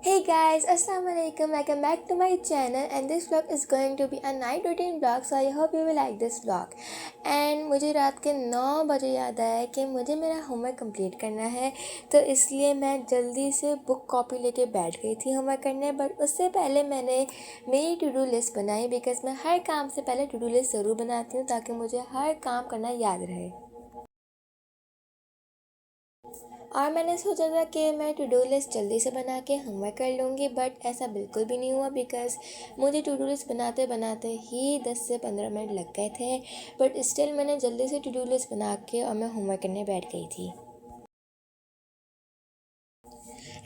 Hey guys, Assalamualaikum. Welcome back to my channel and this vlog is going to be a night routine vlog, so I hope you will like this vlog. And मुझे रात के 9 बजे याद आया कि मुझे मेरा homework complete करना है, तो इसलिए मैं जल्दी से बुक कॉपी लेके बैठ गई थी होमवर्क करने। बट उससे पहले मैंने मेरी टू डू लिस्ट बनाई, बिकॉज़ मैं हर काम से पहले टू डू लिस्ट ज़रूर बनाती हूँ ताकि मुझे हर काम करना याद रहे। और मैंने सोचा था कि मैं टू डू लिस्ट जल्दी से बना के होमवर्क कर लूँगी, बट ऐसा बिल्कुल भी नहीं हुआ, बिकॉज़ मुझे टू डू लिस्ट बनाते बनाते ही 10 से 15 मिनट लग गए थे। बट स्टिल मैंने जल्दी से टू डू लिस्ट बना के और मैं होमवर्क करने बैठ गई थी।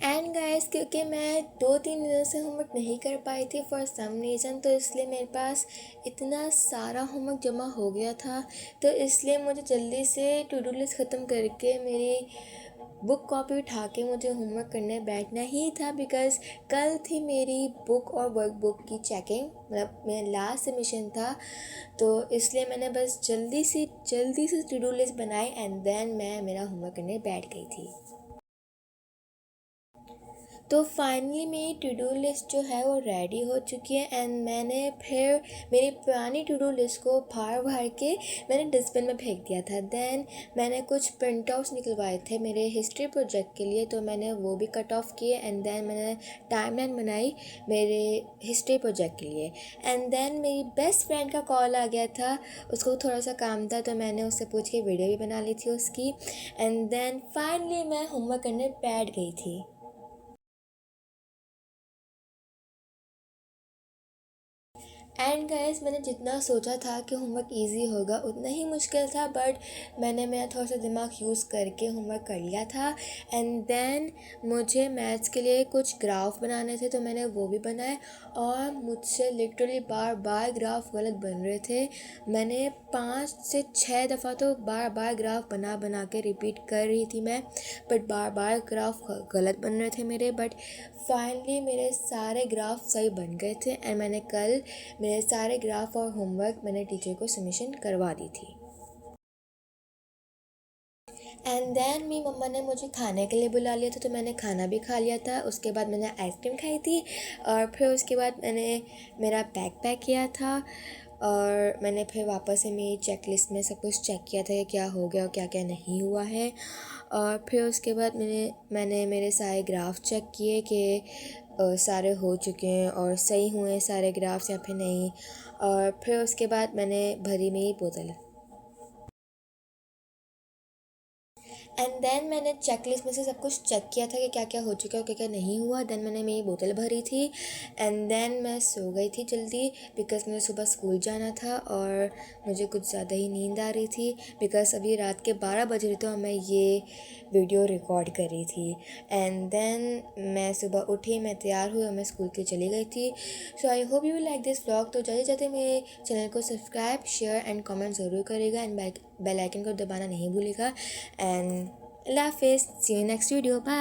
एंड गाइस, क्योंकि मैं 2-3 दिनों से होमवर्क नहीं कर पाई थी फॉर सम रीज़न, तो इसलिए मेरे पास इतना सारा होमवर्क जमा हो गया था, तो इसलिए मुझे जल्दी से टू डू लिस्ट ख़त्म करके मेरी बुक कॉपी उठा के मुझे होमवर्क करने बैठना ही था। बिकॉज़ कल थी मेरी बुक और वर्कबुक की चेकिंग, मतलब मेरा लास्ट सबमिशन था, तो इसलिए मैंने बस जल्दी से टू डू लिस्ट बनाई एंड देन मैं मेरा होमवर्क करने बैठ गई थी। तो फाइनली मेरी टू डू लिस्ट जो है वो रेडी हो चुकी है एंड मैंने फिर मेरी पुरानी टू डू लिस्ट को फाड़ फाड़ के मैंने डस्टबिन में फेंक दिया था। देन मैंने कुछ प्रिंट आउट्स निकलवाए थे मेरे हिस्ट्री प्रोजेक्ट के लिए, तो मैंने वो भी कट ऑफ किए एंड देन मैंने टाइमलाइन बनाई मेरे हिस्ट्री प्रोजेक्ट के लिए। एंड देन मेरी बेस्ट फ्रेंड का कॉल आ गया था, उसको थोड़ा सा काम था, तो मैंने उससे पूछ के वीडियो भी बना ली थी उसकी। एंड देन फाइनली मैं होमवर्क करने बैठ गई थी। एंड गाइस, मैंने जितना सोचा था कि होमवर्क इजी होगा उतना ही मुश्किल था, बट मैंने मेरा थोड़ा सा दिमाग यूज़ करके होमवर्क कर लिया था। एंड देन मुझे मैथ्स के लिए कुछ ग्राफ बनाने थे, तो मैंने वो भी बनाए और मुझसे लिटरली बार बार ग्राफ गलत बन रहे थे। मैंने 5 से 6 दफ़ा तो बार बार ग्राफ बना बना के रिपीट कर रही थी मैं, बट बार बार ग्राफ गलत बन रहे थे मेरे। बट फाइनली मेरे सारे ग्राफ सही बन गए थे एंड मैंने कल मेरे सारे ग्राफ और होमवर्क मैंने टीचर को सबमिशन करवा दी थी। एंड देन मेरी मम्मा ने मुझे खाने के लिए बुला लिया था, तो मैंने खाना भी खा लिया था। उसके बाद मैंने आइसक्रीम खाई थी और फिर उसके बाद मैंने मेरा बैग पैक किया था और मैंने फिर वापस से मेरी चेक लिस्ट में सब कुछ चेक किया था कि क्या हो गया और क्या क्या नहीं हुआ है। और फिर उसके बाद मैंने मेरे सारे ग्राफ चेक किए कि सारे हो चुके हैं और सही हुए सारे ग्राफ्स या फिर नहीं। और फिर उसके बाद मैंने भरी मेरी बोतल। एंड देन मैंने चेक लिस्ट में से सब कुछ चेक किया था कि क्या क्या हो चुका है और क्या क्या नहीं हुआ। देन मैंने मेरी बोतल भरी थी एंड देन मैं सो गई थी जल्दी, बिकॉज़ मुझे सुबह स्कूल जाना था और मुझे कुछ ज़्यादा ही नींद आ रही थी, बिकॉज़ अभी रात के 12 बज रहे थे और मैं ये वीडियो रिकॉर्ड कर रही थी। एंड देन मैं सुबह उठी, मैं तैयार हुई और मैं स्कूल के चली गई थी। So I hope you will like this vlog. तो जाते जाते मेरे चैनल को सब्सक्राइब, शेयर एंड कमेंट ज़रूर करेगा एंड बेल आइकन को दबाना नहीं भूलेगा। एंड अल्लाह हाफिज़, सी यू नेक्स्ट वीडियो, बाय।